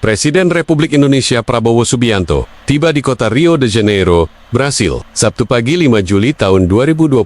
Presiden Republik Indonesia Prabowo Subianto tiba di kota Rio de Janeiro, Brasil, Sabtu pagi 5 Juli tahun 2025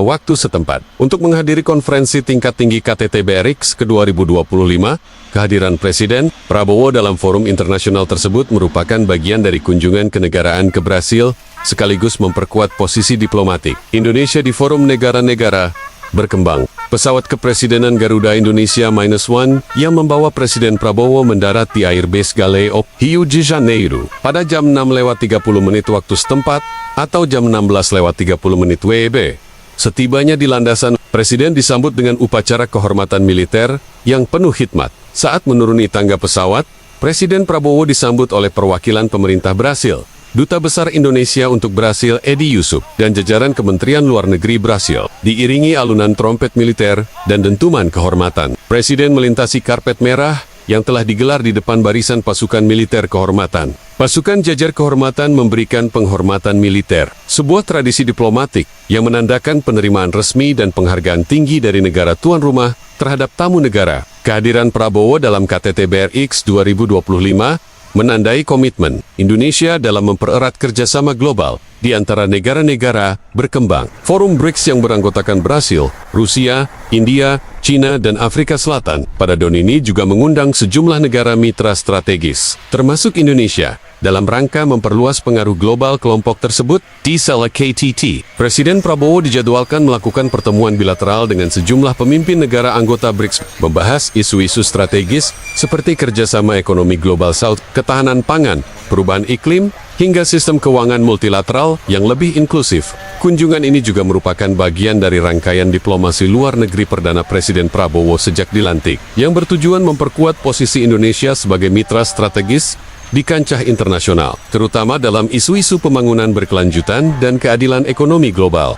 waktu setempat. Untuk menghadiri konferensi tingkat tinggi KTT BRICS ke-2025, kehadiran Presiden Prabowo dalam forum internasional tersebut merupakan bagian dari kunjungan kenegaraan ke Brasil, sekaligus memperkuat posisi diplomatik Indonesia di forum negara-negara berkembang. Pesawat kepresidenan Garuda Indonesia -1 yang membawa Presiden Prabowo mendarat di Airbase Galeão, Rio de Janeiro pada jam 6:30 waktu setempat atau jam 16:30 WIB. Setibanya di landasan, Presiden disambut dengan upacara kehormatan militer yang penuh hikmat. Saat menuruni tangga pesawat, Presiden Prabowo disambut oleh perwakilan pemerintah Brasil, Duta Besar Indonesia untuk Brasil Edi Yusuf, dan jajaran Kementerian Luar Negeri Brasil. Diiringi alunan trompet militer dan dentuman kehormatan, Presiden melintasi karpet merah yang telah digelar di depan barisan pasukan militer kehormatan. Pasukan jajar kehormatan memberikan penghormatan militer, sebuah tradisi diplomatik yang menandakan penerimaan resmi dan penghargaan tinggi dari negara tuan rumah terhadap tamu negara. Kehadiran Prabowo dalam KTT BRICS 2025 menandai komitmen Indonesia dalam mempererat kerjasama global di antara negara-negara berkembang. Forum BRICS yang beranggotakan Brasil, Rusia, India, China, dan Afrika Selatan pada tahun ini juga mengundang sejumlah negara mitra strategis, termasuk Indonesia, dalam rangka memperluas pengaruh global kelompok tersebut. Di Sela KTT, Presiden Prabowo dijadwalkan melakukan pertemuan bilateral dengan sejumlah pemimpin negara anggota BRICS, membahas isu-isu strategis seperti kerjasama ekonomi global South, ketahanan pangan, perubahan iklim, hingga sistem keuangan multilateral yang lebih inklusif. Kunjungan ini juga merupakan bagian dari rangkaian diplomasi luar negeri Perdana Presiden Prabowo sejak dilantik, yang bertujuan memperkuat posisi Indonesia sebagai mitra strategis di kancah internasional, terutama dalam isu-isu pembangunan berkelanjutan dan keadilan ekonomi global.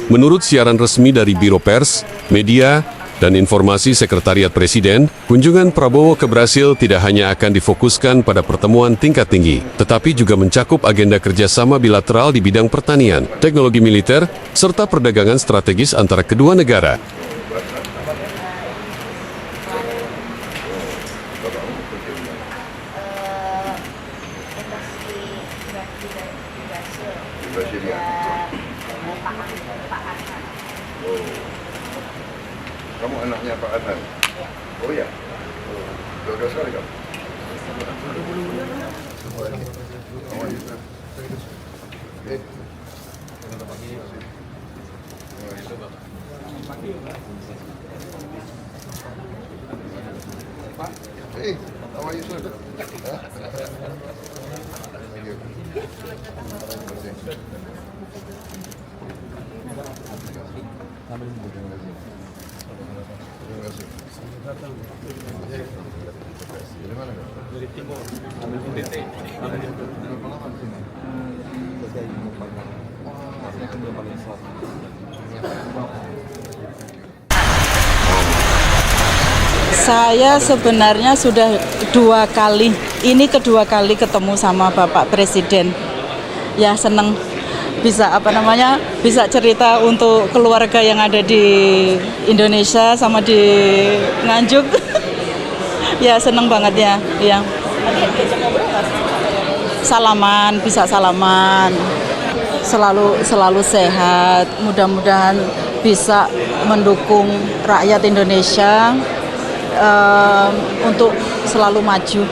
Menurut siaran resmi dari Biro Pers, Media, dan Informasi Sekretariat Presiden, kunjungan Prabowo ke Brasil tidak hanya akan difokuskan pada pertemuan tingkat tinggi, tetapi juga mencakup agenda kerjasama bilateral di bidang pertanian, teknologi militer, serta perdagangan strategis antara kedua negara. Kamu anaknya Pak Adnan? Oh ya? Udah sekali kamu? Hey, how are you, sir? Dari mana? Dari Timur. Ambil UTT. Pengalaman di sini. Saya ingin banyak. Saya kedua paling selatan. Saya sebenarnya sudah 2 kali. Ini kedua kali ketemu sama Bapak Presiden. Ya senang. Bisa bisa cerita untuk keluarga yang ada di Indonesia sama di Nganjuk. Ya seneng banget ya. Salaman, bisa salaman. Selalu sehat. Mudah-mudahan bisa mendukung rakyat Indonesia untuk selalu maju.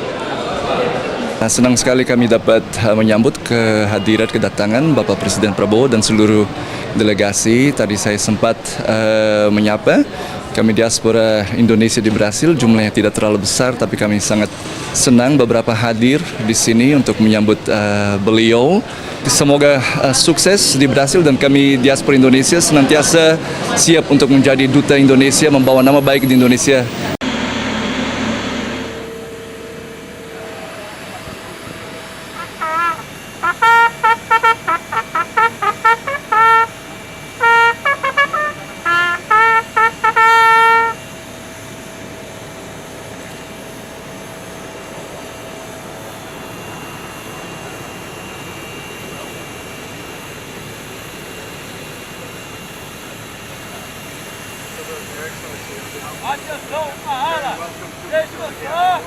Senang sekali kami dapat menyambut kedatangan Bapak Presiden Prabowo dan seluruh delegasi. Tadi saya sempat menyapa kami diaspora Indonesia di Brasil, jumlahnya tidak terlalu besar, tapi kami sangat senang beberapa hadir di sini untuk menyambut beliau. Semoga sukses di Brasil dan kami diaspora Indonesia senantiasa siap untuk menjadi duta Indonesia, membawa nama baik di Indonesia. Atenção, Ahara! Deixa eu só!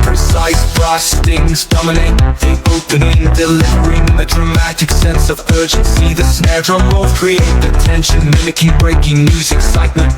Precise frostings dominate the opening, delivering a dramatic sense of urgency. The snare drum rolls create the tension, mimicking breaking news, excitement.